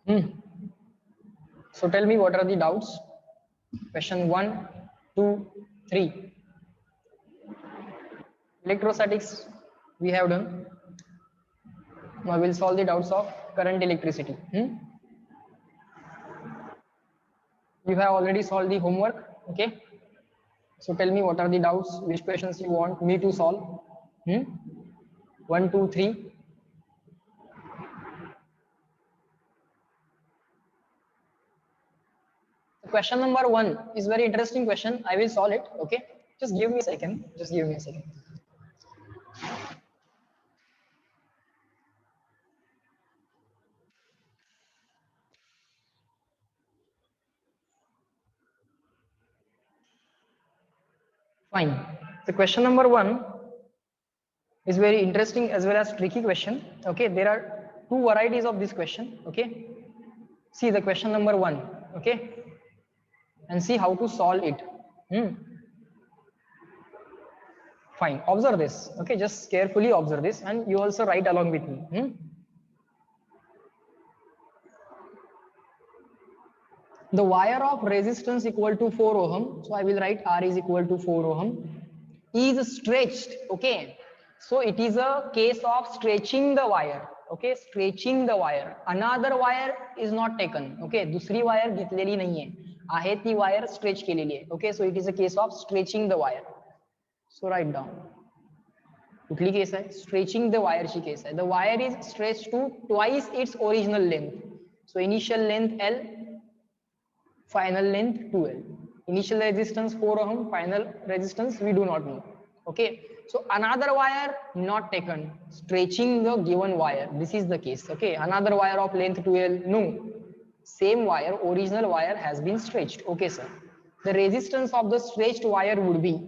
So tell me, what are the doubts? Question 1, 2, 3. Electrostatics we have done. Now we'll solve the doubts of current electricity. You have already solved the homework. Okay. So tell me, what are the doubts? Which questions you want me to solve? 1, 2, 3. Question number 1 is very interesting question. I will solve it. Okay. Just give me a second. Just give me a second. Fine. The question number 1 is very interesting as well as tricky question. Okay. There are two varieties of this question. Okay. See the question number 1. Okay. And see how to solve it. Fine. Observe this. Okay. Just carefully observe this and you also write along with me. The wire of resistance equal to 4 ohm. So I will write R is equal to 4 ohm. Is stretched. Okay. So it is a case of stretching the wire. Okay. Stretching the wire. Another wire is not taken. Okay. दूसरी wire घेतलेली नाहीये. आहे ती wire stretch केलेली आहे. Okay. So it is a case of stretching the wire. So write down. कुठली केस आहे? Stretching the wire ची केस आहे. The wire is stretched to twice its original length. So initial length L, final length 2L. Initial resistance 4 ohm, final resistance we do not know. Okay. So another wire not taken, stretching the given wire. This is the case. Okay. Another wire of length 2L, no. Same wire, original wire has been stretched. Okay, sir. The resistance of the stretched wire would be,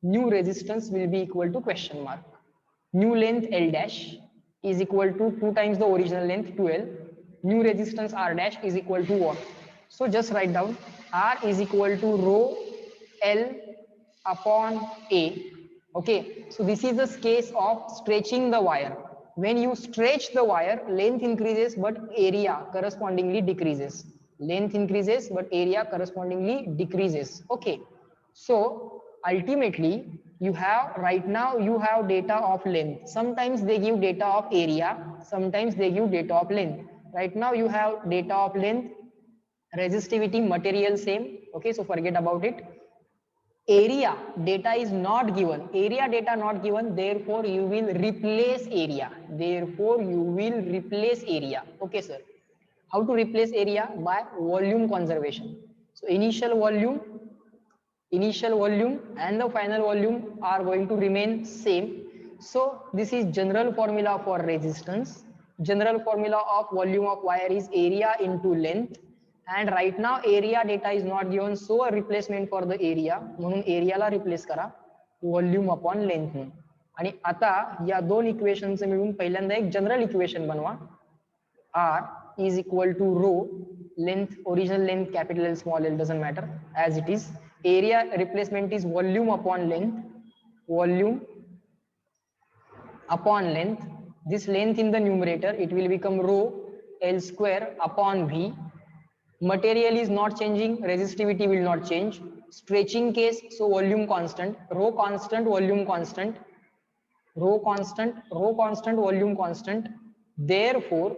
new resistance will be equal to question mark. New length L dash is equal to 2 times the original length 2L. New resistance R dash is equal to what? So just write down R is equal to rho L upon A. Okay, so this is the case of stretching the wire. When you stretch the wire, length increases but area correspondingly decreases. Length increases but area correspondingly decreases. Okay, so ultimately you have, right now you have data of length. Sometimes they give data of area, sometimes they give data of length. Right now you have data of length, resistivity, material same. Okay, so forget about it. Area data is not given. Area data not given, therefore you will replace area. Therefore you will replace area. Okay, sir. How to replace area? By volume conservation. So initial volume and the final volume are going to remain same. So this is general formula for resistance. General formula of volume of wire is area into length. And right now area data is not given, so a replacement for the area, म्हणून area ला replace करा volume upon length ने. आणि आता या दोन इक्वेशनच मिळून पहिल्यांदा एक जनरल इक्वेशन बनवा. R is equal to rho, length, original length capital L small l doesn't matter as it is. Area replacement is volume upon length, volume upon length. This length in the numerator, it will become rho L square upon V. Material is not changing, resistivity will not change. Stretching case, so volume constant, rho constant, volume constant, rho constant, volume constant. Therefore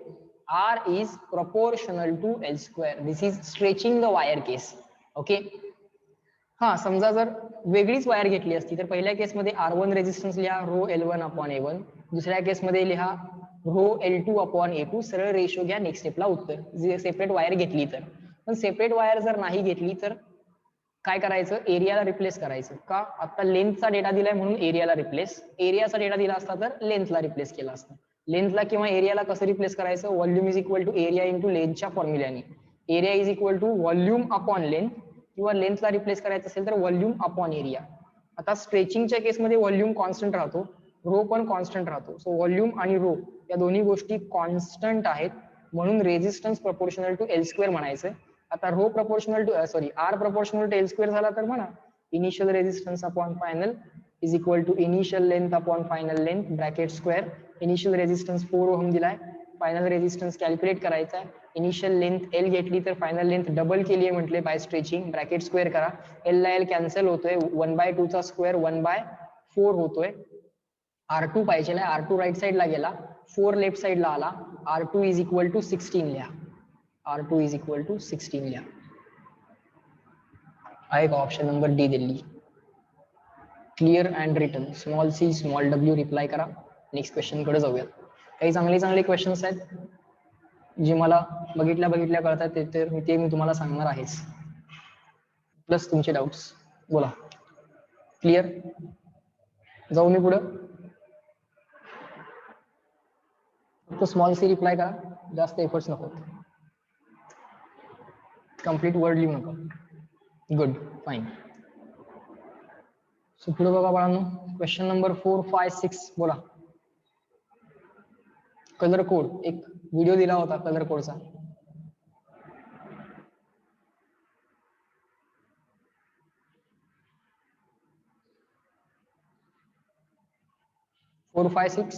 R is proportional to L square. This is stretching the wire case. Okay. हा समजा जर वेगळीच wire घेतली असती तर पहिल्या केसमध्ये R1 resistance लिहा रो L1 अपॉन A1, दुसऱ्या केसमध्ये लिहा रो L2 अपॉन A2. सरळ रेशो घ्या, नेक्स्ट स्टेपला उत्तर. जे सेपरेट वायर घेतली तर. पण सेपरेट वायर जर नाही घेतली तर काय करायचं? एरियाला रिप्लेस करायचं. का? आता लेंथचा डेटा दिलाय म्हणून एरियाला रिप्लेस. एरियाचा डेटा दिला असता तर लेंथला रिप्लेस केला असता. लेंथला किंवा एरियाला कसं रिप्लेस करायचं? Volume is equal to area into लेंथच्या फॉर्म्युल्याने. Area is equal to volume upon length, किंवा लेंथला रिप्लेस करायचं असेल तर व्हॉल्यूम अपॉन एरिया. आता स्ट्रेचिंगच्या केसमध्ये व्हॉल्यूम कॉन्स्टंट राहतो, रो पण कॉन्स्टंट राहतो. सो व्हॉल्यूम आणि रो या दोन्ही गोष्टी कॉन्स्टंट आहेत, म्हणून resistance proportional to L square म्हणायचं. आता rho proportional to R proportional to L square झाला तर म्हणा initial resistance upon final is equal to initial length upon final length bracket square. Initial resistance 4 ohm दिलाय, final resistance calculate करायचा आहे. Initial length L घेतली तर final length double केली आहे म्हटले बाय स्ट्रेचिंग. ब्रॅकेट स्क्वेअर करा. एल ला एल कॅन्सल होतोय. 1/2 चा स्क्वेअर 1/4 होतोय. R2 पाहिजे आहे. R2 राईट साईडला गेला, 4 लेफ्ट साईडला आला. R2 इज इक्वल टू 16 लिहा. R2 इज इक्वल टू 16 लिहा. आहे का option number D Delhi. Clear and written. Small C small W reply करा. नेक्स्ट क्वेश्चन कडे जाऊया. काही चांगले चांगले क्वेश्चन्स आहेत जे मला बघितल्या बघितल्या कळतात ते मी तुम्हाला सांगणार आहेच, प्लस तुमचे डाऊट्स. बोला. क्लिअर. जाऊ मी पुढं. फक्त स्मॉल सी रिप्लाय करा, जास्त एफर्ट्स नको. कम्प्लीट वर्ड लिहू नका. Good, fine. सो पुढे बघा बाळांनो, क्वेश्चन नंबर 4, 5, 6 बोला. कलर कोड एक व्हिडिओ दिला होता कलर कोडचा. फोर 5 6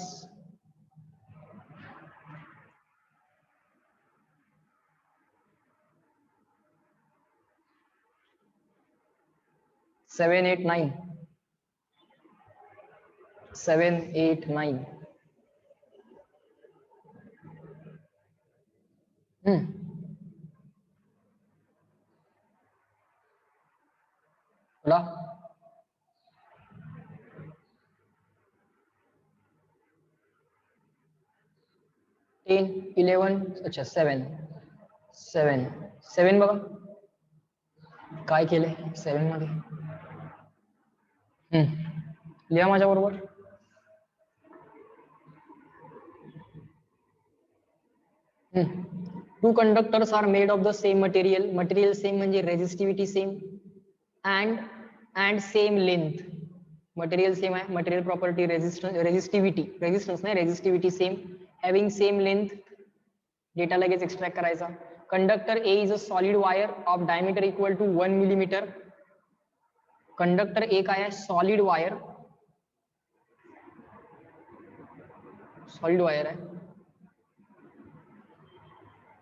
7 8 9 7 8 9. बोला. 10 11 अच्छा 7 7 7 बघा काय केलंय 7 मध्ये. लिहा माझ्या बरोबर. Two conductors are made of the same material. Material same म्हणजे resistivity same and same length. Material same आहे. मटेरियल प्रॉपर्टी रेजिस्टिव्हिटी नाही resistivity same. Having same length. Data लगेच एक्सट्रॅक्ट करायचा. Conductor A is a solid wire of diameter equal to 1 millimetre. Conductor A काय आहे? Solid wire. Solid wire आहे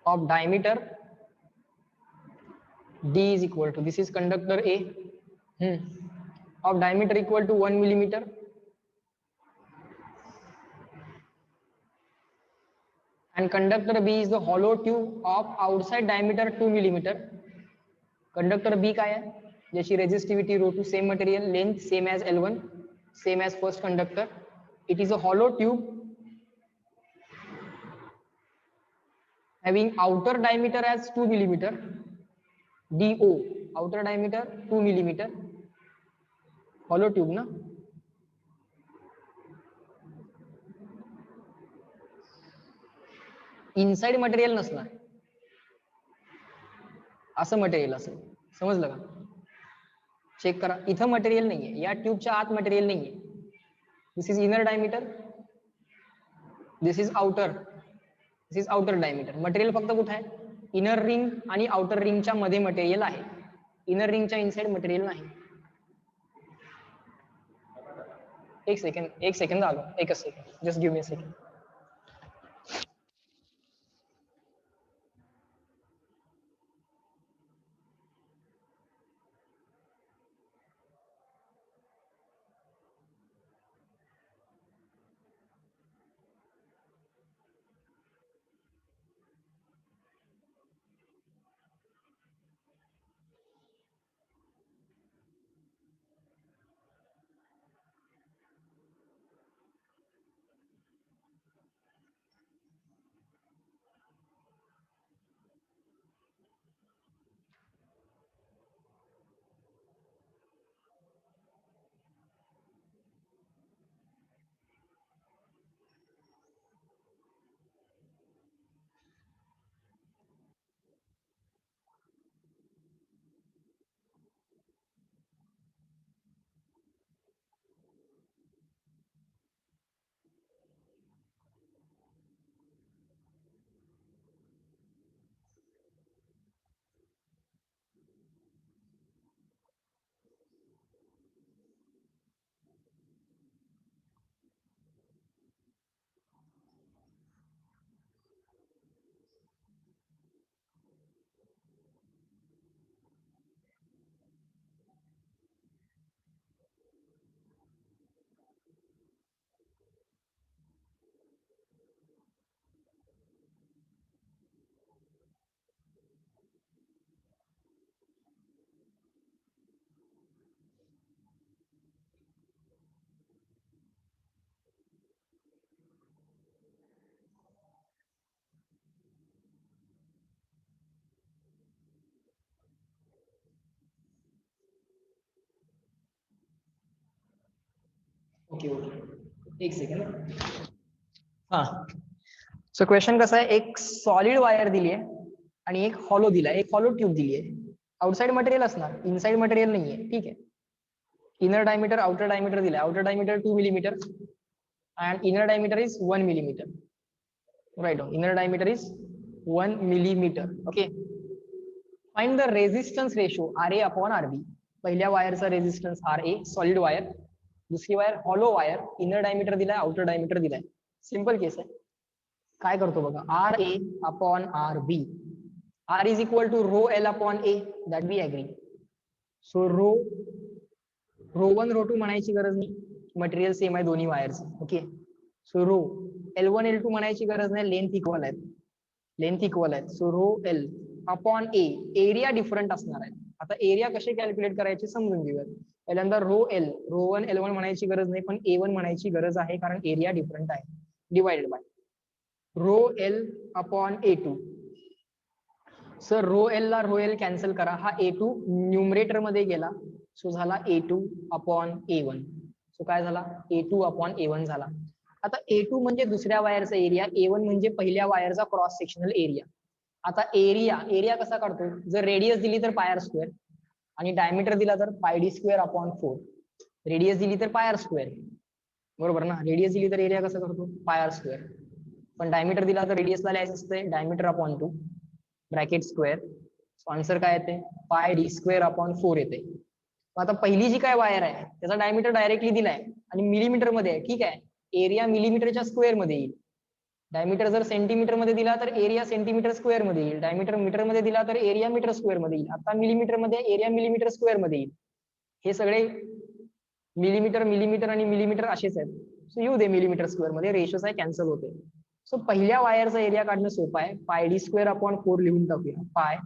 of diameter d is equal to, this is conductor A, of diameter equal to 1 millimeter. And conductor B is the hollow tube of outside diameter 2 millimeter. Conductor B काय आहे? ज्याची resistivity ρ2 same material, length same as L1, same as first conductor. It is a hollow tube having outer diameter as 2 millimeter. DO outer diameter 2 millimeter. Hollow tube ना. Inside material नसणार असं material असेल. समजलं का? Check करा. इथं material नाहीये, या ट्यूबच्या आत मटेरियल नाहीये. This is inner diameter, this is outer diameter. Material फक्त कुठे आहे? इनर रिंग आणि आउटर रिंगच्या मध्ये मटेरियल आहे. इनर रिंगच्या इनसाइड मटेरियल नाही. एक सेकंड आलो. एकच second, just give me a second. Okay okay, एक सेकंड. हा, सो क्वेश्चन कसा आहे, एक सॉलिड वायर दिली आहे आणि एक हॉलो दिला, एक हॉलो ट्यूब दिली आहे. आउटसाइड मटेरियल असणार, इनसाइड मटेरियल नाहीये. ठीक आहे. इनर डायमीटर आउटर डायमीटर दिलाय. Outer diameter 2 millimetre and inner diameter is 1 millimeter. Right on. Inner diameter is 1 millimeter. Okay. Find the resistance ratio RA upon RB. पहिल्या वायरचा resistance RA, solid wire. दुसरी wire hollow wire, inner diameter दिलाय, outer diameter दिलाय. Simple केस आहे. काय करतो बघा, RA upon RB. R is equal to rho L upon A. That we agree. So rho 1 rho 2 म्हणायची गरज नाही, मटेरियल सेम आहे दोन्ही वायरचं. Okay. So row L1 L2 म्हणायची गरज नाही, लेंथ इक्वल आहेत, लेंथ इक्वल आहेत. So rho L upon A, area different असणार आहे. आता एरिया कसे कॅल्क्युलेट करायचे समजून घेऊयात. पहिल्यांदा रो वन L1 म्हणायची गरज नाही, पण A1 म्हणायची गरज आहे, कारण एरिया डिफरंट आहे. Divided by rho L upon A2. Sir rho L ला रो L कॅन्सल करा, हा A2 न्यूमरेटर मध्ये गेला, सो झाला A2 अपॉन A1. सो काय झाला, A2 अपॉन A1 झाला. आता A2 म्हणजे दुसऱ्या वायरचा एरिया, A1 म्हणजे पहिल्या वायरचा क्रॉस सेक्शनल एरिया. आता एरिया कसा काढतो, जर रेडियस दिली तर पाय आर स्क्वेअर आणि डायमीटर दिला तर पाय डी स्क्वेअर अपॉन 4. रेडियस दिली तर पाय आर स्क्वेअर, बरोबर ना. रेडियस दिली तर एरिया कसा करतो, पाय आर स्क्वेअर. पण डायमीटर दिला तर रेडियसला लिहायचं असते diameter upon 2 bracket square. Answer काय येते, पाय डी स्क्वेअर अपॉन 4 येते. आता पहिली जी काय वायर आहे त्याचा डायमीटर डायरेक्टली दिलाय आणि मिलीमीटर मध्ये आहे. ठीक आहे. एरिया मिलीमीटरच्या स्क्वेअर मध्ये येईल. डायमीटर जर सेंटीमीटर मध्ये दिला तर एरिया सेंटीमीटर स्क्वेअर मध्ये येईल. डायमीटर मीटर मध्ये दिला तर एरिया मीटर स्क्वेअर मध्ये येईल. आता मिलीमीटर मध्ये एरिया मिलीमीटर स्क्वेअर मध्ये येईल. हे सगळे मिलीमीटर आणि मिलीमीटर असेच आहेत. सो येऊ दे मिलीमीटर स्क्वेअर मध्ये, रेशोस आहे कॅन्सल होते. सो पहिल्या वायरचा एरिया काढणं सोपं आहे. पाय डी स्क्वेअर अपॉन 4 लिहून टाकूया. पाय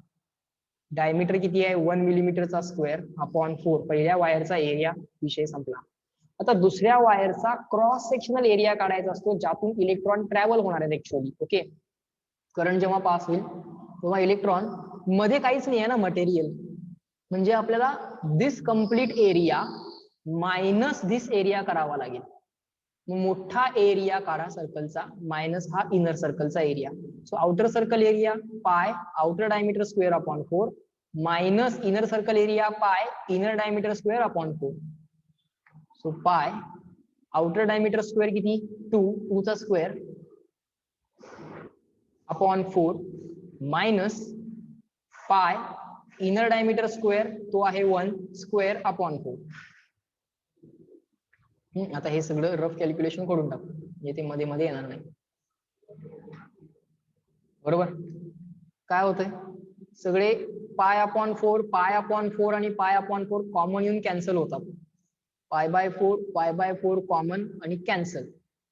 डायमीटर किती आहे, 1 मिलीमीटरचा स्क्वेअर अपॉन 4, पहिल्या वायरचा एरिया, विषय संपला. आता दुसऱ्या वायरचा क्रॉस सेक्शनल एरिया काढायचा असतो, ज्यातून इलेक्ट्रॉन ट्रॅव्हल होणार आहेत ऍक्च्युअली. ओके. करंट जेव्हा पास होईल तेव्हा इलेक्ट्रॉन मध्ये काहीच नाही आहे ना मटेरियल, म्हणजे आपल्याला this complete area minus this area करावा लागेल. मोठा एरिया काढा सर्कलचा, मायनस हा इनर सर्कलचा area. So outer circle area pi outer diameter square upon 4 minus inner circle area pi inner diameter square upon 4. So pi outer diameter square किती, 2 चा square upon 4 minus pi inner diameter square, तो आहे 1 square upon 4. आता हे सगळं rough calculation करून टाकू, येथे मध्ये मध्ये येणार नाही. बरोबर. काय होतंय, सगळे पाय अपॉन 4 आणि पाय अपॉन 4 कॉमन येऊन कॅन्सल होतात. पाय बाय 4 कॉमन आणि कॅन्सल.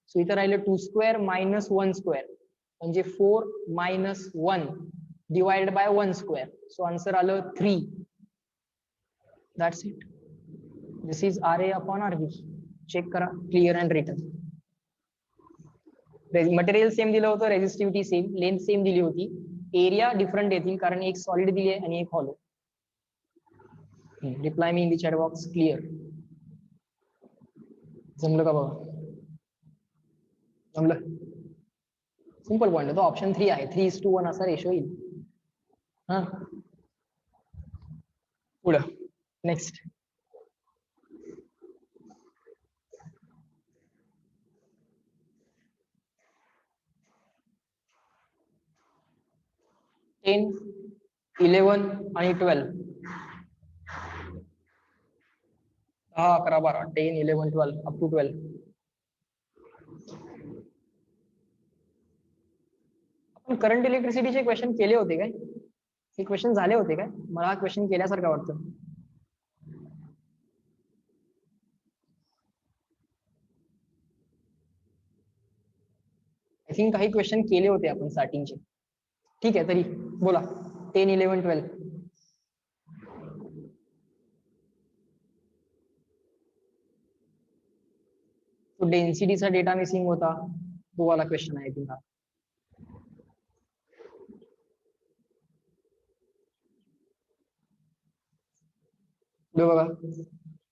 सो इथं राहिलं 2 स्क्वेअर मायनस 1 स्क्वेअर, म्हणजे 4 minus 1 divided by 1 square. So answer आलं 3. That's it. This is RA upon RB. Check करा, clear and written. Material same दिलं होतं, रेजिस्टिव्हिटी सेम, लेंथ सेम दिली होती, एरिया डिफरंट येतील कारण एक सॉलिड दिली आहे आणि एक hollow. Reply me in the chat box. Clear. जमलं का बघा, जमलं. सिंपल पॉईंट, तो ऑप्शन 3 आहे. 3:1 असा रेशो येईल. हा, पुढं नेक्स्ट. टेन 11 आणि 12, 10 11 12, 10 11 12 अप टू 12. आपण करंट इलेक्ट्रिसिटीचे क्वेश्चन केले होते काय, हे क्वेश्चन झाले होते काय, मला हा क्वेश्चन केल्यासारखं वाटतं. आय थिंक काही क्वेश्चन केले होते आपण स्टार्टिंगचे. ठीक आहे, तरी बोला. 10 11 12. तो डेन्सिटीचा डेटा मिसिंग होता, तो वाला क्वेश्चन आहे तुमचा. बघा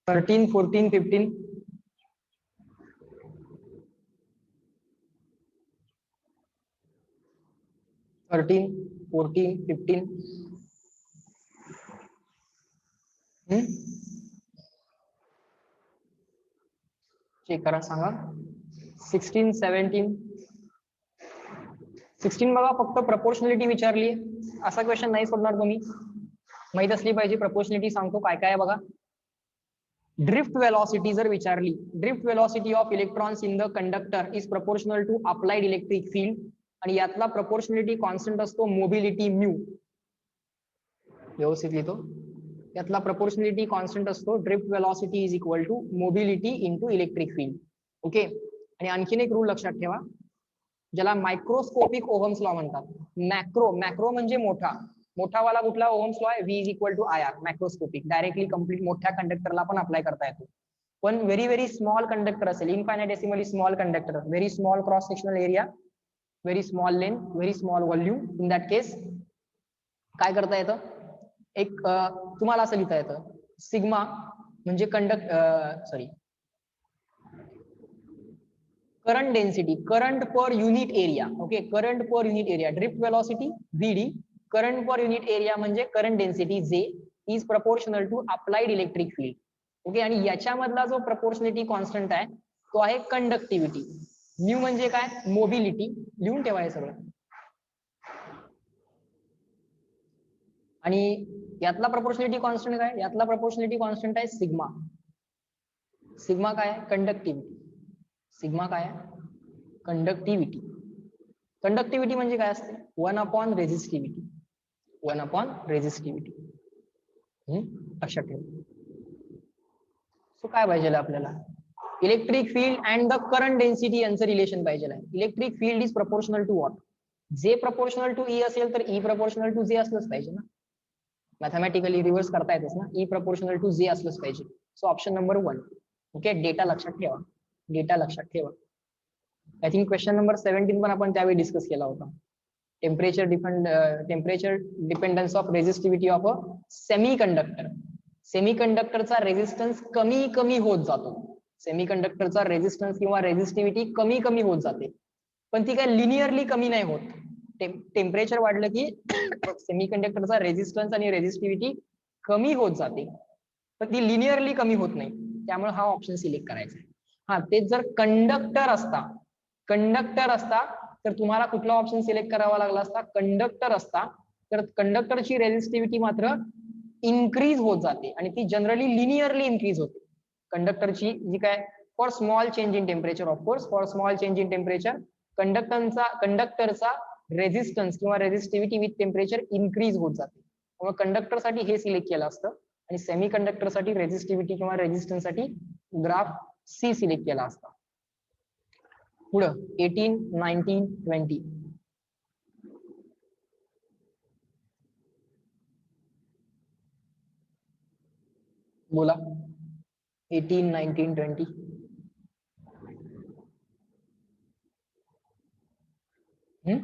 13 14 15 13, 14, 15. चेक करा सांगा. 16, 17. 16 बघा, फक्त प्रपोर्शनलिटी विचारली. असा क्वेश्चन नाही सोडणार तुम्ही. माहित असली पाहिजे. प्रपोर्शनलिटी सांगतो काय काय आहे बघा. ड्रिफ्ट वेलॉसिटी जर विचारली, drift velocity of electrons in the conductor is proportional to applied electric field. आणि यातला प्रपोर्शनलिटी कॉन्स्टंट असतो मोबिलिटी म्यू. व्यवस्थित लिहितो. यातला प्रपोर्शनलिटी कॉन्स्टंट असतो drift velocity is equal to mobility into electric field. Okay. आणि आणखीन एक रूल लक्षात ठेवा, ज्याला मायक्रोस्कोपिक ओहम्स लॉ म्हणतात. मॅक्रो, मॅक्रो म्हणजे मोठा. मोठावाला कुठला ओहम्स लॉ आहे? V is equal to I R. Macroscopic directly complete मोठ्या कंडक्टरला पण अप्लाय करता येतो. पण व्हेरी व्हेरी स्मॉल कंडक्टर असेल, infinitesimally small conductor, very small cross sectional area, very small length, very small volume, in that case काय करता येतं? एक तुम्हाला असं लिहिता येतं, सिग्मा म्हणजे current density, current per unit area. Okay, current per unit area. Drift velocity VD, current per unit area म्हणजे करंट डेन्सिटी जे is proportional to applied electric field. Okay. आणि याच्यामधला जो प्रपोर्शनलिटी कॉन्स्टंट आहे तो आहे कंडक्टिव्हिटी. म्यू म्हणजे काय? मोबिलिटी. लिहून ठेवायचं सगळं. आणि यातला प्रपोर्शनलिटी कॉन्स्टंट काय? यातला प्रपोर्शनलिटी कॉन्स्टंट आहे सिग्मा. सिग्मा काय आहे? कंडक्टिव्हिटी. सिग्मा काय आहे? कंडक्टिव्हिटी. कंडक्टिव्हिटी म्हणजे काय असते? 1/रेझिस्टिव्हिटी. 1/रेझिस्टिव्हिटी. लक्षात ठेवा. सो काय पाहिजे आपल्याला? Electric field and the current density यांचं रिलेशन पाहिजे आहे. Electric field is proportional to what? जे प्रपोर्शनल टू ई असेल तर ई प्रपोर्शनल टू जे असलंच पाहिजे ना. मॅथमॅटिकली रिव्हर्स करता येतेच ना. ई प्रपोर्शनल टू जे असलंच पाहिजे. So option number 1. Okay. Data लक्षात ठेवा. डेटा लक्षात ठेवा. आय थिंक क्वेश्चन नंबर 17 पण आपण त्यावेळी डिस्कस केला होता. Temperature dependence of resistivity of a semiconductor. सेमीकंडक्टरचा रेझिस्टन्स कमी होत जातो. सेमीकंडक्टरचा रेझिस्टन्स किंवा रेझिस्टिव्हिटी कमी होत जाते. पण ती काय लिनियरली कमी नाही होत. टेम्परेचर वाढलं की सेमीकंडक्टरचा रेझिस्टन्स आणि रेझिस्टिव्हिटी कमी होत जाते, पण ती लिनियरली कमी होत नाही. त्यामुळे हा ऑप्शन सिलेक्ट करायचा. हा, तेच जर कंडक्टर असता तर तुम्हाला कुठला ऑप्शन सिलेक्ट करावा लागला असता? कंडक्टर असता तर कंडक्टरची रेझिस्टिव्हिटी मात्र इन्क्रीज होत जाते आणि ती जनरली लिनियरली इन्क्रीज होते. कंडक्टरची जी काय for small change in temperature, of course for small change in temperature कंडक्टरचा रेझिस्टन्स किंवा रेझिस्टिव्हिटी विथ टेम्परेचर इन्क्रीज होत जाते. त्यामुळे कंडक्टरसाठी हे सिलेक्ट केलं असतं आणि सेमी कंडक्टरसाठी रेझिस्टिव्हिटी किंवा रेझिस्टन्स साठी ग्राफ सी सिलेक्ट केला असता. पुढं 18, 19, 20. बोला. 18, 19, 20. हम्म.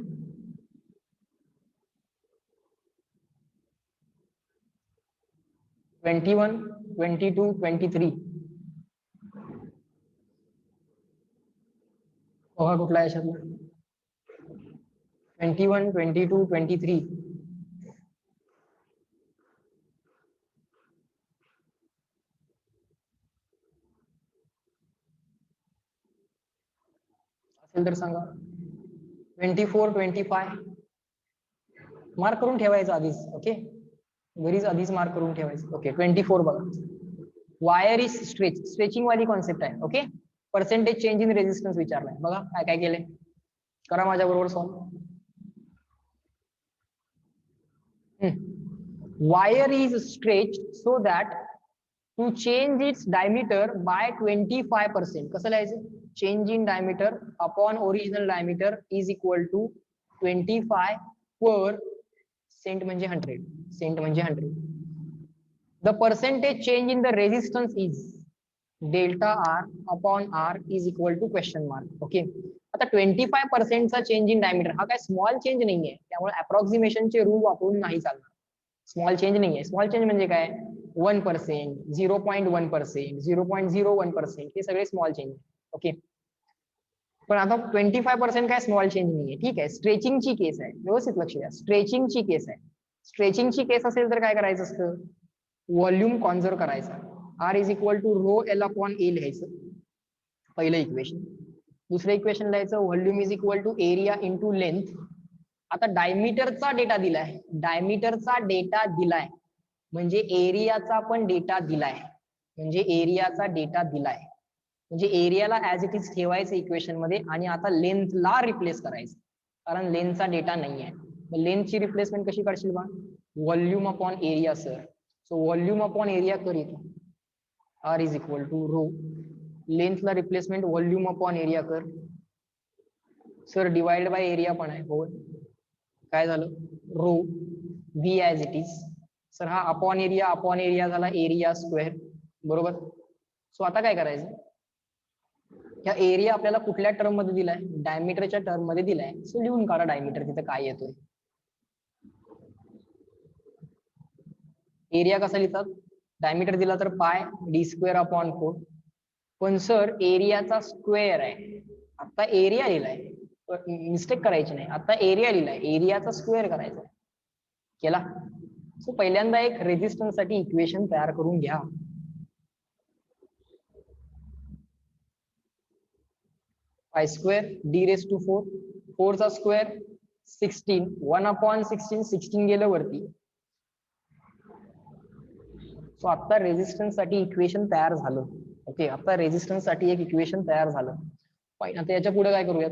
21, 22, 23. बघा कुठला आहे याच्यातला? 21, 22, 23. असेल तर सांगा. 24, 25. मार्क करून ठेवायचं आधीच. ओके, घरीच आधीच मार्क करून ठेवायचं. ओके. 24 बघा. वायर इज स्ट्रेचिंग वाली कॉन्सेप्ट आहे. Okay. Percentage change in resistance विचारलाय. बघा काय काय केलंय. करा माझ्या बरोबर solve. Wire is stretched so that to change its diameter by 25%. कसं लिहायचं? Change in diameter upon original diameter is equal to 25% म्हणजे 100. सेंट म्हणजे 100. The percentage change in the resistance is delta R upon R is equal to question mark. Okay. आता 25% चा change in diameter हा काय small change नाहीये, त्यामुळे अप्रॉक्सिमेशनचे rule वापरून नाही चालणार. स्मॉल चेंज नाहीये. स्मॉल चेंज म्हणजे काय? 1%, 0.1%, 0.01%, हे सगळे स्मॉल चेंज. ओके. पण आता 25% काय स्मॉल चेंज नाहीये, ठीक आहे. स्ट्रेचिंगची केस आहे, व्यवस्थित लक्ष द्या, स्ट्रेचिंगची केस आहे. स्ट्रेचिंगची केस असेल तर काय करायचं असतं, व्हॉल्यूम कॉन्झर्व करायचा. R is equal to rho L upon A लिहायचं पहिलं इक्वेशन. दुसरं इक्वेशन लिहायचं volume is equal to area into length. आता डायमीटरचा डेटा दिलाय, डायमीटरचा डेटा दिलाय म्हणजे एरियाचा पण डेटा दिलाय, म्हणजे एरियाचा डेटा दिलाय, म्हणजे एरियाला ऍज इट इज ठेवायचं इक्वेशन मध्ये आणि आता लेंथला रिप्लेस करायचं, कारण लेंथचा डेटा नाहीये. लेंथची रिप्लेसमेंट कशी करशील बा, volume upon area sir. So volume upon area कर येतो, R is equal to rho, लेंथला रिप्लेसमेंट व्हॉल्यूम अपॉन एरिया कर सर, डिवाइड बाय एरिया पण आहे हो. काय झालं, rho V as it is sir, हा अपॉन एरिया झाला एरिया स्क्वेअर, बरोबर. सो आता काय करायचं, ह्या एरिया आपल्याला कुठल्या टर्म मध्ये दिलाय, डायमीटरच्या टर्म मध्ये दिलाय. सो लिहून काढा डायमीटर तिथे काय येतोय. एरिया कसा लिहितात, डायमीटर दिला तर पाय डी स्क्वेअर अपॉन 4. पण सर एरियाचा स्क्वेअर आहे, आता एरिया लिहिलाय, मिस्टेक करायची नाही, आता एरिया लिहिलाय, एरियाचा स्क्वेअर करायचा केला. सो पहिल्यांदा एक रेजिस्टन्स साठी इक्वेशन तयार करून घ्या. Pi square D race to 4, 4 चा स्क्वेअर 16, 1 अपॉन 16, 16 गेलं वरती. सो आता रेजिस्टन्स साठी इक्वेशन तयार झालं. ओके, आता रेजिस्टन्स साठी एक इक्वेशन तयार झालं. आता याच्या पुढे काय करूयात,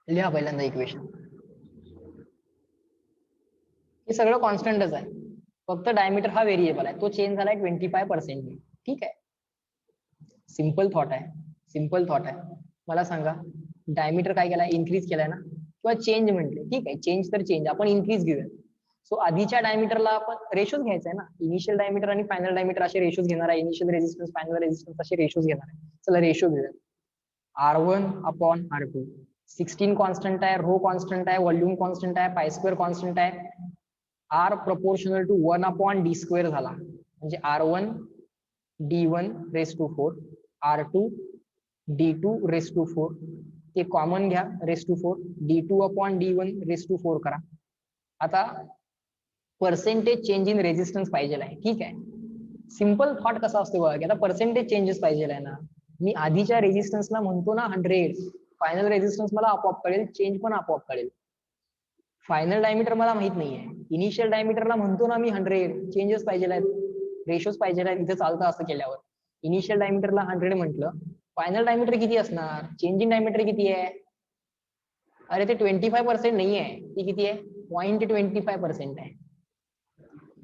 लिहा पहिल्यांदा इक्वेशन. हे सगळं कॉन्स्टंटच आहे, फक्त डायमीटर हा व्हेरिएबल आहे, तो चेंज झालाय 25%. ठीक आहे, सिंपल थॉट आहे, सिंपल थॉट आहे. मला सांगा डायमीटर काय केलाय, इन्क्रीज केलाय ना, किंवा चेंज म्हटले, ठीक आहे, चेंज तर चेंज, आपण इन्क्रीज घेऊया. सो आधीच्या डायमीटरला आपण रेशोज घ्यायचा आहे ना, इनिशियल डायमीटर आणि फायनल डायमीटर असे रेशोज घेणार आहे, इनिशियल रेजिस्टन्स फायनल रेजिस्टन्स असे रेशोज घेणार आहे. चला रेशो घेऊया, R1 अपॉन R2. 16 कॉन्स्टंट आहे, रो कॉन्स्टंट आहे, व्हॉल्यूम कॉन्स्टंट आहे, पाय स्क्वेअर कॉन्स्टंट आहे. R proportional to 1 upon D square झाला, म्हणजे R1 D1 raise to 4, R2 D2 race to 4, ते कॉमन घ्या, raise to 4, D2 upon D1 raise to 4 करा. आता पर्सेंटेज चेंज इन रेजिस्टन्स पाहिजे आहे, ठीक आहे. सिंपल थॉट कसा असतो बघा, की आता पर्सेंटेज चेंजेस पाहिजे आहे ना, मी आधीच्या रेजिस्टन्सला म्हणतो ना 100, फायनल रेजिस्टन्स मला आपोआप कळेल, चेंज पण आपोआप कळेल. फायनल डायमीटर मला माहित नाहीये, इनिशियल डायमीटरला म्हणतो ना मी 100, चेंजेस पाहिजे आहेत, रेशोज पाहिजे आहेत, इथे चालतं असं केल्यावर. इनिशियल डायमीटरला 100 म्हटलं, फायनल डायमीटर किती असणार, चेंज इन डायमीटर किती आहे, अरे ते 25% नाही आहे, ती किती आहे, 0.25% आहे,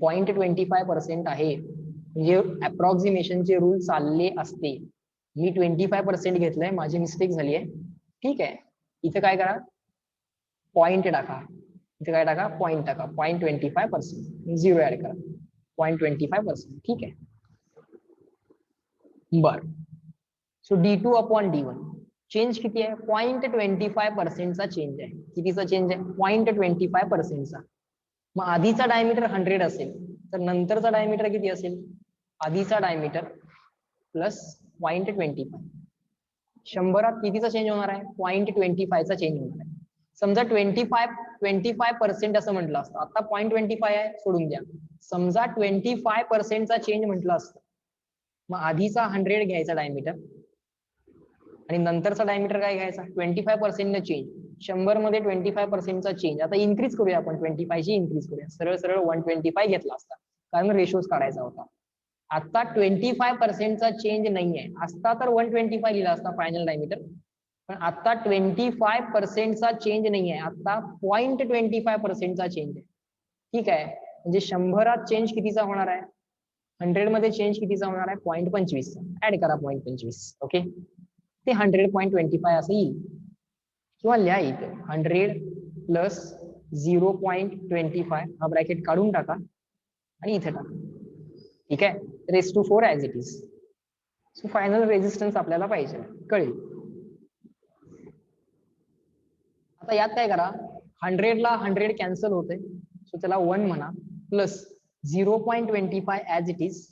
0.25% आहे. म्हणजे अप्रॉक्सिमेशनचे रूल चालले असते, मी 25% घेतलंय, माझी मिस्टेक झाली आहे, ठीक आहे. इथे काय करा, पॉइंट टाका, इथे काय टाका, पॉइंट टाका, 0.25%, 0 ऍड करा, 0.25%, ठीक आहे. बर, so D2 upon D1 change किती आहे, 0.25%चा चेंज आहे. कितीचा चेंज आहे, 0.25%चा. मग आधीचा डायमीटर 100 असेल तर नंतरचा डायमीटर किती असेल, आधीचा डायमीटर प्लस 0.25, 100 कितीचा चेंज होणार आहे, 0.25चा चेंज होणार आहे. समजा 25% असं म्हटलं असतं, आता 0.25 आहे, सोडून द्या. समजा 25%चा चेंज म्हटलं असतं, मग आधीचा 100 घ्यायचा डायमीटर आणि नंतरचा डायमीटर काय घ्यायचा, 25% चेंज. 100 मध्ये 25%चा चेंज, आता इन्क्रीज करूया आपण, 25 ची इन्क्रीज करूया, सरळ सरळ 125 घेतला असता, कारण रेशोज काढायचा होता. आता 25%चा चेंज नाहीये, असता तर 125 लिहिला असता फायनल डायमीटर, पण आता 25%चा चेंज नाहीये, आता 0.25%चा चेंज आहे, ठीक आहे. म्हणजे 100 चेंज कितीचा होणार आहे, 100 मध्ये चेंज कितीचा होणार आहे, 0.25, ऍड करा 0.25, ओके. ते 100.25 असं येईल, किंवा लिहा इथे 100 प्लस 0.25, हा ब्रॅकेट काढून टाका आणि इथे टाका, ठीक आहे, raise to 4 as it is. So final resistance आपल्याला पाहिजे, कळेल. आता यात काय करा, 100 ला 100 कॅन्सल होते, सो त्याला 1 म्हणा, plus 0.25 as it is,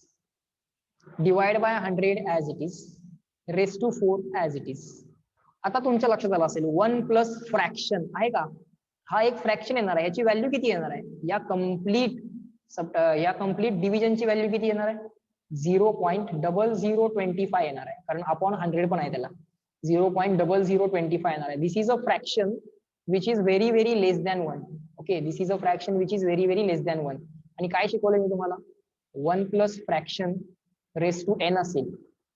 divide by 100 as it is, raise to 4 as it is. आता तुमच्या लक्षात आलं असेल 1 प्लस फ्रॅक्शन आहे का, हा एक फ्रॅक्शन येणार आहे, याची व्हॅल्यू किती येणार आहे, या कम्प्लीट डिव्हिजनची व्हॅल्यू किती येणार आहे, 0.0025 येणार आहे, कारण अपॉन 100 पण आहे त्याला, 0.0025 येणार आहे. This is a fraction which is very very less than 1. Okay, this is a fraction which is very very less than 1. आणि काय शिकवलं मी तुम्हाला, 1 plus fraction raise to n असेल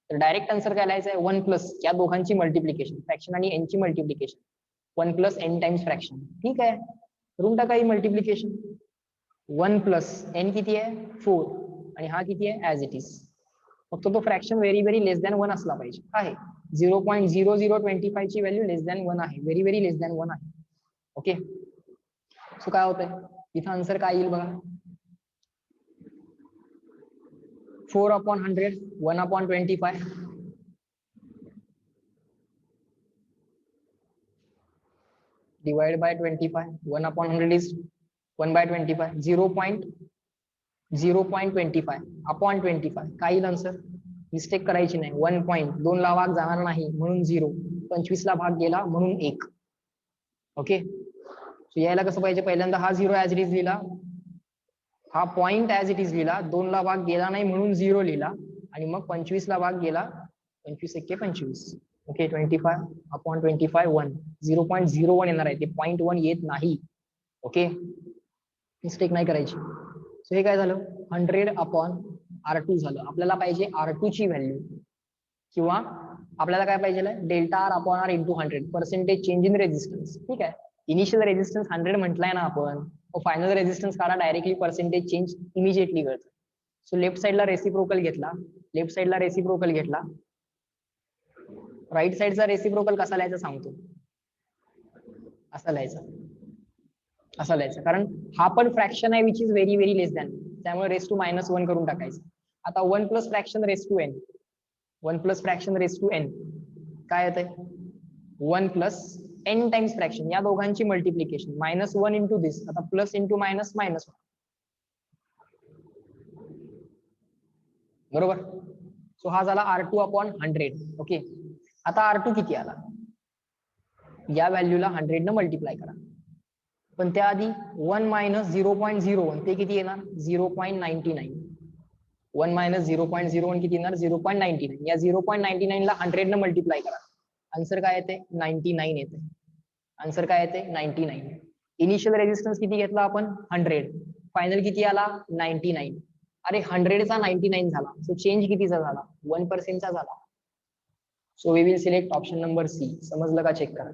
तर डायरेक्ट आन्सर काय लिहायचं आहे, 1 प्लस या दोघांची मल्टिप्लिकेशन, फ्रॅक्शन आणि एन ची multiplication, 1 plus N times fraction. ठीक आहे, करून टाका ही मल्टिप्लिकेशन. 1 प्लस एन किती आहे, 4, आणि हा किती आहे, ऍज इट इज. फक्त तो fraction very very less than 1 असला पाहिजे. आहे 0.0025 ची व्हॅल्यू लेस दॅन 1 आहे, व्हेरी व्हेरी लेस दॅन 1 आहे. ओके, सो काय होतंय इथं आन्सर काय येईल बघा, 4/100, 1/25, divided by 25, 1/100 is 1/25, 0.25 अपॉन 25. काय येईल आन्सर, मिस्टेक करायची नाही, 1 पॉईंट, 2 ला भाग जाणार नाही म्हणून 0, 25 ला भाग गेला म्हणून 1. ओके, यायला कसं पाहिजे, पहिल्यांदा हा 0 ऍज इट इज लिहिला, हा पॉइंट ऍज इट इज लिहिला, 2 ला भाग गेला नाही म्हणून 0 लिहिला, आणि मग 25 ला भाग गेला, 25 एक्के 25. ओके, 25/25 1, 0.01 येणार आहे, ते 0.1 येत नाही. ओके, मिस्टेक नाही करायची. सो हे काय झालं, 100/R2 झालं. आपल्याला पाहिजे R2 ची व्हॅल्यू, किंवा आपल्याला काय पाहिजे, delta R upon R into 100, percentage change in resistance. ठीक आहे, इनिशियल रेजिस्टन्स 100 म्हटलाय ना आपण, फायनल रेजिस्टन्स काढा, डायरेक्टली पर्सेंटेज चेंज इमिजिएटली कळतं. सो लेफ्ट साइडला रेसिप्रोकल घेतला, लेफ्ट साइडला रेसिप्रोकल घेतला, राईट साइडचा रेसिप्रोकल कसा लिहायचा सांगतो, असा लिहायचा, असा लिहायचा, कारण हा पण फ्रॅक्शन आहे which is very very less than, त्यामुळे रेस टू -1 करून टाकायचं. आता 1 plus fraction raise to n, 1 plus fraction raise to n काय येतंय, 1 प्लस एन टाइम्स फ्रॅक्शन, या दोघांची मल्टिप्लिकेशन, -1 इंटू दिस, आता प्लस इंटू मायनस मायनस, बरोबर. सो हा झाला R2/100. ओके, आता R2 किती आला, या व्हॅल्यूला 100 न मल्टिप्लाय करा, पण त्याआधी 1 मायनस 0.01 ते किती येणार, 0.99. 1 मायनस 0.01 किती येणार, 0.99. या 0.99 ला 100 न मल्टिप्लाय करा, आन्सर काय येते, 99 येते. आन्सर काय येते, 99. इनिशियल रेजिस्टन्स किती घेतला आपण, 100, फायनल किती आला, 99. अरे 100 चा 99 झाला, सो चेंज कितीचा झाला, 1% चा झाला. So we will select option number C. समजलं का, चेक करा,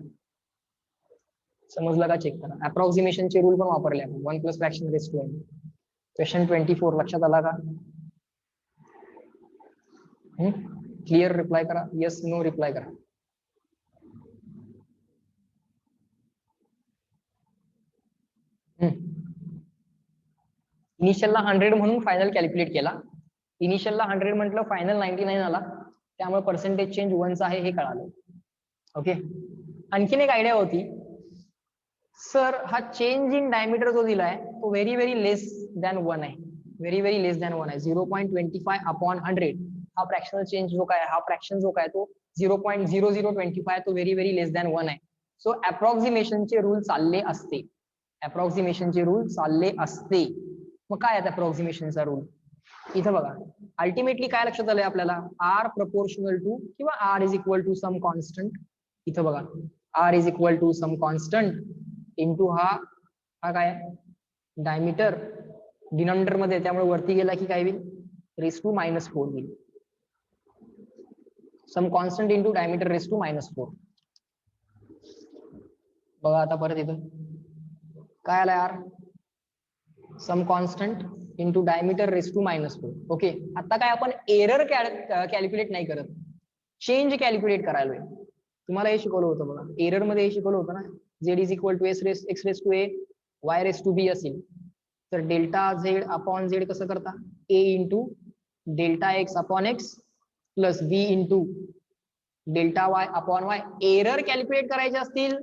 समजलं का, चेक करा. अप्रॉक्सिमेशनचे रूल पण वापरले आपण, 1 plus fraction raise to n. Question 24 लक्षात आला का, क्लिअर, रिप्लाय करा, येस नो रिप्लाय करा. इनिशियलला 100 म्हणून फायनल कॅल्क्युलेट केला, इनिशियलला 100 म्हटलं, फायनल 99 आला, त्यामुळे पर्सेंटेज चेंज 1चा आहे हे कळालं. ओके, आणखीन एक आयडिया होती, सर हा चेंज इन डायमीटर जो दिलाय तो व्हेरी व्हेरी लेस दॅन 1 आहे, व्हेरी व्हेरी लेस दॅन 1 आहे, 0.25/100. हा फ्रॅक्शनल चेंज जो काय, हा फ्रॅक्शन जो काय तो 0.0025, तो व्हेरी व्हेरी लेस दॅन 1 आहे. सो अप्रॉक्सिमेशनचे रूल चालले असते, अप्रॉक्सिमेशनचे रूल चालले असते. मग काय आहे अप्रॉक्सिमेशनचा रूल, इथं बघा, अल्टिमेटली काय लक्षात आलंय आपल्याला, आर प्रपोर्शनल टू किंवा R is equal to some constant. इथं बघा, R is equal to some constant into हा काय डायमीटर, डिनॉमिनेटर मध्ये, त्यामुळे वरती गेला की काय होईल, रेस टू -4 होईल. Some constant into diameter raise to -4. बघा आता परत इथं काय आलाय, R some constant into diameter raise to -4. Okay, आता काय आपण एरर कॅल्क्युलेट नाही करत, चेंज कॅल्क्युलेट करायला. तुम्हाला हे शिकवलं होतं बघा, एरर मध्ये हे शिकवलं होतं ना, Z is equal to X raise to A Y raise to B असेल तर डेल्टा झेड अपॉन झेड कसं करता, A into delta X upon X plus B into delta Y upon Y. Error calculate करायचे असतील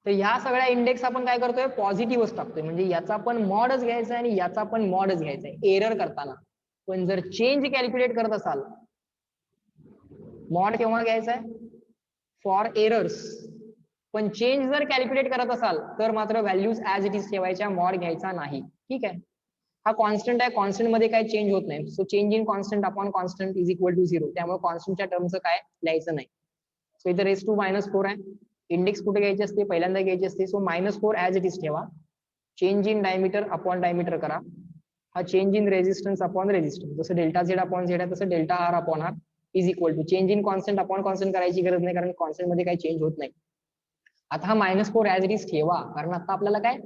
तर ह्या सगळ्या index आपण काय करतोय, पॉझिटिव्हच टाकतोय, म्हणजे याचा पण मॉडच घ्यायचा आहे आणि याचा पण मॉडच घ्यायचा आहे एरर करताना. पण जर चेंज कॅल्क्युलेट करत असाल, मॉड केव्हा घ्यायचा आहे, फॉर एरर्स. पण चेंज जर कॅल्क्युलेट करत असाल तर मात्र व्हॅल्यूज ऍज इट इज ठेवायच्या, मॉड घ्यायचा नाही. ठीक आहे. हा कॉन्स्टंट आहे, कॉन्स्टंट मध्ये काय चेंज होत नाही. So change in constant upon constant is equal to 0. त्यामुळे कॉन्स्टंटच्या टर्मचं काय लिहायचं नाही. सो इथे रेस टू -4 आहे. इंडेक्स कुठे घ्यायची असते, पहिल्यांदा घ्यायची असते. सो -4 ऍज इट इज ठेवा. Change in diameter upon diameter करा. हा change in resistance upon resistance, जसं डेल्टा झेड अपॉन झेड आहे तसं delta R upon R is equal to change in constant upon constant करायची गरज नाही, कारण कॉन्स्टंट मध्ये काही चेंज होत नाही. आता हा -4 ऍज इट इज ठेवा, कारण आता आपल्याला काय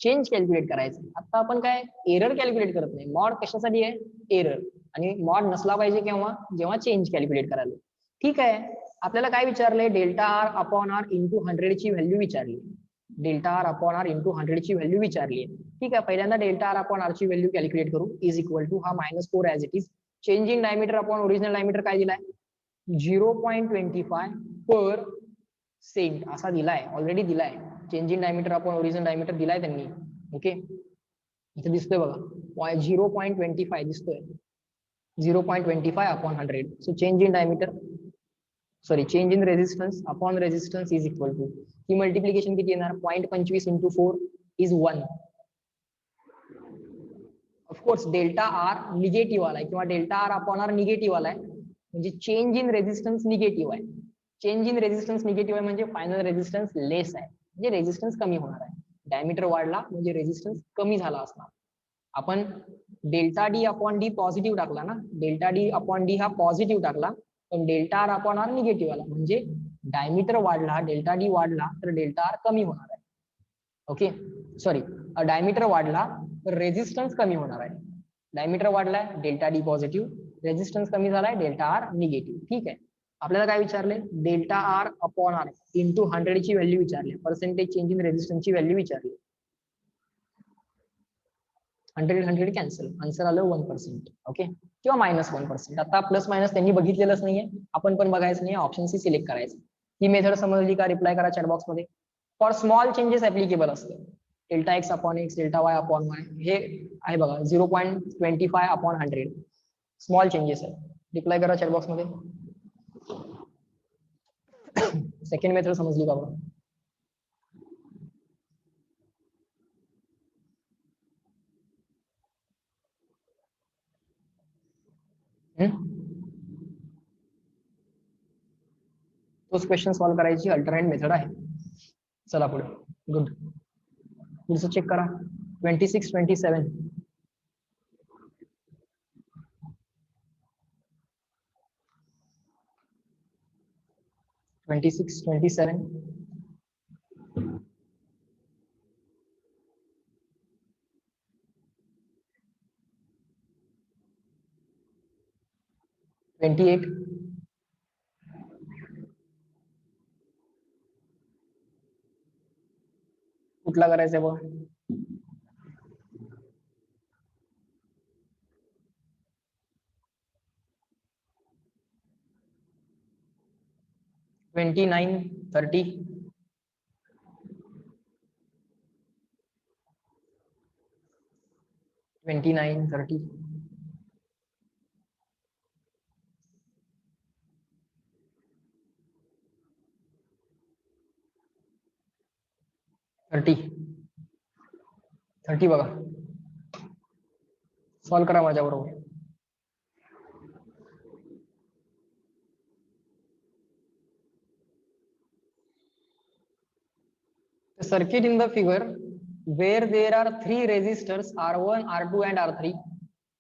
चेंज कॅल्क्युलेट करायचं. आता आपण काय एरर कॅल्क्युलेट करत नाही. मॉड कशासाठी आहे, एरर. आणि मॉड नसला पाहिजे केव्हा, जेव्हा चेंज कॅल्क्युलेट करायला. ठीक आहे. आपल्याला काय विचारलंय, delta R upon R into 100 ची व्हॅल्यू विचारली. Delta R upon R into 100 ची व्हॅल्यू विचारली. ठीक आहे. पहिल्यांदा डेल्टा आर अपॉन आर ची व्हॅल्यू कॅल्क्युलेट करू. इज इक्वल टू हा -4 as it is. Change in diameter upon original diameter काय दिलाय, 0.25 पर सेंट असा दिलाय, ऑलरेडी दिलाय. Change in diameter upon original diameter दिलाय त्यांनी. ओके, इथे दिसतोय बघा, 0.25 दिसतोय. 0.25 upon 100. So change in diameter, sorry change in resistance upon resistance is equal to, ही मल्टिप्लिकेशन किती येणार, 0.25 into 4 is 1. Of course delta R negative आलाय किंवा delta R upon R negative आलाय, म्हणजे चेंज इन रेजिस्टन्स निगेटिव्ह आहे. चेंज इन रेजिस्टन्स निगेटिव्ह आहे म्हणजे फायनल रेजिस्टन्स लेस आहे, म्हणजे रेजिस्टन्स कमी होणार आहे. डायमीटर वाढला म्हणजे रेजिस्टन्स कमी झाला असणार. आपण delta D upon D positive टाकला ना, डेल्टा डी अपॉन डी हा पॉझिटिव्ह टाकला, पण delta R upon R negative आला, म्हणजे डायमीटर वाढला, डेल्टा डी वाढला तर डेल्टा आर कमी होणार आहे. ओके, सॉरी, डायमीटर वाढला तर रेजिस्टन्स कमी होणार आहे. डायमीटर वाढलाय, डेल्टा डी पॉझिटिव्ह, रेजिस्टन्स कमी झालाय, डेल्टा आर निगेटिव्ह. ठीक आहे. आपल्याला काय विचारले, delta R upon R into 100 ची व्हॅल्यू विचारली, पर्सेंटेज चेंज इन रेजिस्टन्स ची व्हॅल्यू विचारली. 100 कॅन्सल, आन्सर आलं 1%. ओके, किंवा -1%. आता प्लस मायनस त्यांनी बघितलेलंच नाहीये, आपण पण बघायचं नाही, ऑप्शन सी सिलेक्ट करायचं. ही मेथड समजली का, रिप्लाय करा चॅट बॉक्स मध्ये. फॉर स्मॉल चेंजेस ऍप्लिकेबल असतं, delta X upon x, delta Y upon Y, हे आहे बघा 0.25 अपॉन 100 स्मॉल चेंजेस आहे. रिप्लाय करा चॅट बॉक्स मध्ये. सेकंड मेथड समजली का बघा. तोच क्वेश्चन सॉल्व्ह करायची अल्टरनेट मेथड आहे. चला पुढे, गुड. पुढचं चेक करा, 26, 27. 26, 27. 28. कुठला करायचा आहे बघा. 29, 30. 29, 30. 30 बघा, सॉल्व करा माझ्या बरोबर. The circuit in the figure where there are 3 resistors R1, R2 and R3.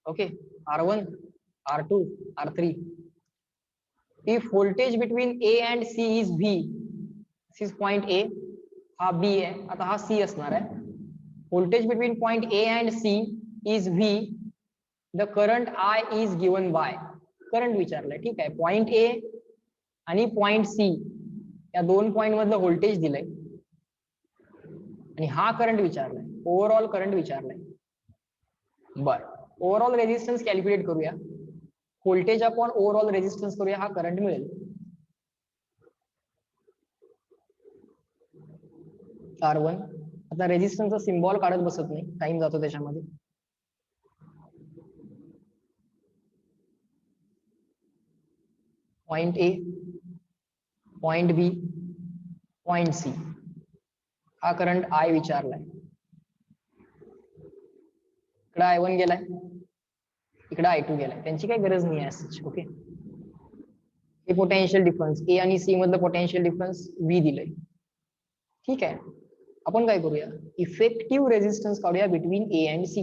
Okay, R1, R2, R3. If voltage between A and C is V, this is point A, हा B आहे, आता हा C असणार आहे. Voltage between point A and C is V. The current I is given by. Current विचारलाय. ठीक आहे, point A आणि पॉइंट C या दोन पॉइंट मधलं व्होल्टेज दिलंय आणि हा करंट विचारलाय, ओव्हरऑल करंट विचारलाय. बर, ओव्हरऑल रेजिस्टन्स कॅल्क्युलेट करूया. व्होल्टेज अपॉन ओव्हरऑल रेजिस्टन्स करूया, हा करंट मिळेल. R1, आता रेजिस्टन्सचा सिम्बॉल काढत बसत नाही, टाइम जातो त्याच्यामध्ये. Point A point B, point C, हा करंट आय विचारलाय. इकडे I1 गेलाय, इकडे I2 गेलाय, त्यांची काही गरज नाही आहे. ओके, हे पोटेन्शियल डिफरन्स ए आणि सी मधलं पोटेन्शियल डिफरन्स व्ही दिलंय. ठीक आहे, आपण काय करूया, इफेक्टिव्ह रेझिस्टन्स काढूया between A and C.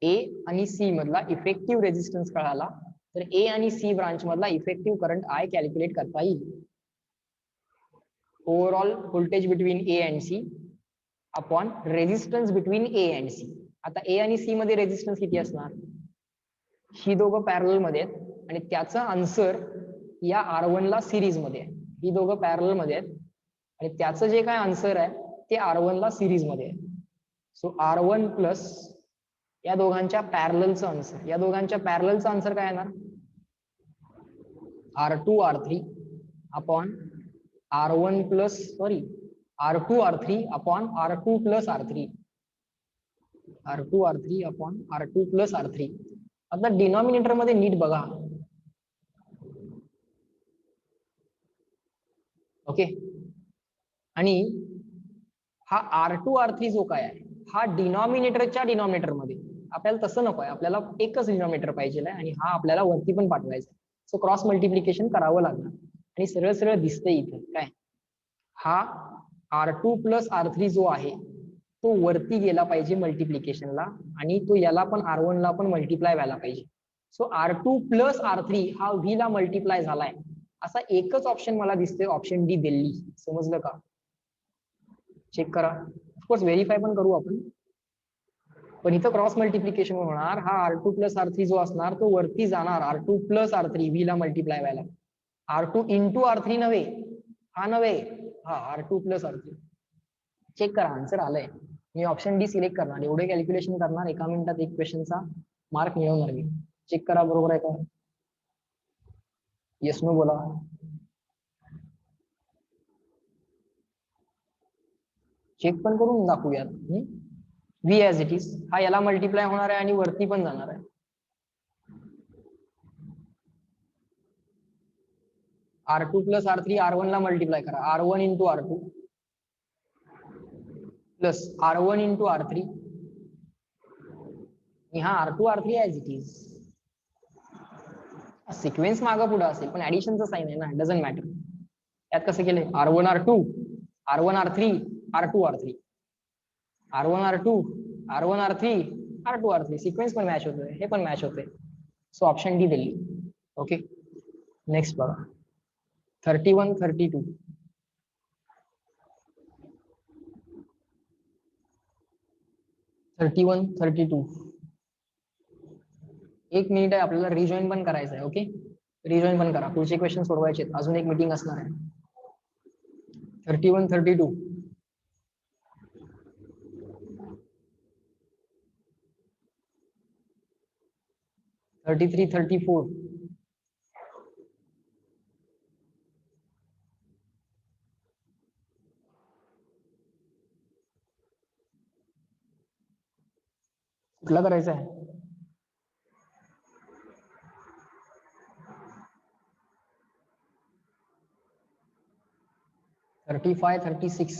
A आणि सी मधला इफेक्टिव्ह रेझिस्टन्स कळाला तर ए आणि सी ब्रांच मधला इफेक्टिव्ह करंट आय कॅल्क्युलेट करता येईल. Overall voltage between A and C upon resistance between A and C. आता ए आणि सी मध्ये रेझिस्टन्स किती असणार, ही दोघं पॅरल मध्ये आहेत आणि त्याचं आन्सर या R1 ला सिरीज मध्ये आहे. ही दोघं पॅरल मध्ये आहेत आणि त्याचं जे काय आन्सर आहे ते R1 ला सिरीज मध्ये आहे. सो R1 प्लस या दोघांच्या पॅरललचं आन्सर, या दोघांच्या पॅरललचं आन्सर काय येणार, R2 R3 upon R1 plus R2 R3 upon R2 plus R3, R2 R3 upon R2 plus R3. आता डिनॉमिनेटर मध्ये नीट बघा. ओके, आणि हा R2 R3 जो काय आहे हा डिनॉमिनेटरच्या डिनॉमिनेटर मध्ये, आपल्याला तसं नको आहे, आपल्याला एकच डिनॉमिनेटर पाहिजे आहे आणि हा आपल्याला वरती पण पाठवायचा आहे. सो क्रॉस मल्टिप्लिकेशन करावं लागणार आणि सरळ सरळ दिसतंय इथे काय, हा R2 प्लस R3 जो आहे तो वरती गेला पाहिजे मल्टिप्लिकेशनला आणि तो याला पण R1 ला पण मल्टिप्लाय व्हायला पाहिजे. सो R2 प्लस R3 हा V ला मल्टिप्लाय झालाय, असा एकच ऑप्शन मला दिसतोय, ऑप्शन डी दिल्ली. समजलं का, चेक करा. ऑफकोर्स व्हेरीफाय पण करू आपण, पण इथं क्रॉस मल्टिप्लिकेशन होणार. हा R2 प्लस R3 जो असणार तो वरती जाणार R2 प्लस R3 V ला मल्टिप्लाय व्हायला. R2 इंटू R3 नव्हे, हा नव्हे, हा R2 प्लस R3. चेक करा, आन्सर आलंय. मी ऑप्शन डी सिलेक्ट करणार, एवढे कॅल्क्युलेशन करणार, एका मिनिटात एक क्वेश्चनचा मार्क मिळवणार मी. चेक करा बरोबर आहे का, येस नो बोला. चेक पण करून दाखवूयात. व्ही ऍज इट इज, हा याला मल्टिप्लाय होणार आहे आणि वरती पण जाणार आहे. R2 प्लस R3 R1 ला मल्टिप्लाय करा, R1 into R2 plus R1 into R3, हा R2 R3 as it is. Sequence मागं पुढे असेल पण ऍडिशनचं साईन आहे ना, डझंट मॅटर. यात कसं केलंय, R1 R2 R1 R3 R2 R3 R1 R2 R1 R3 R2 R3, sequence पण मॅच होतोय, हे पण मॅच होतोय. So option D Delhi. Okay, next बघा 31 32. 31 32, एक मिनिट आहे, आपल्याला रिजॉईन पण करायचं आहे. ओके, रिजॉईन पण करा, पुढचे क्वेश्चन सोडवायचे, अजून एक मीटिंग असणार आहे. 31 32, 33 34, कुठला करायचा आहे, 35 36.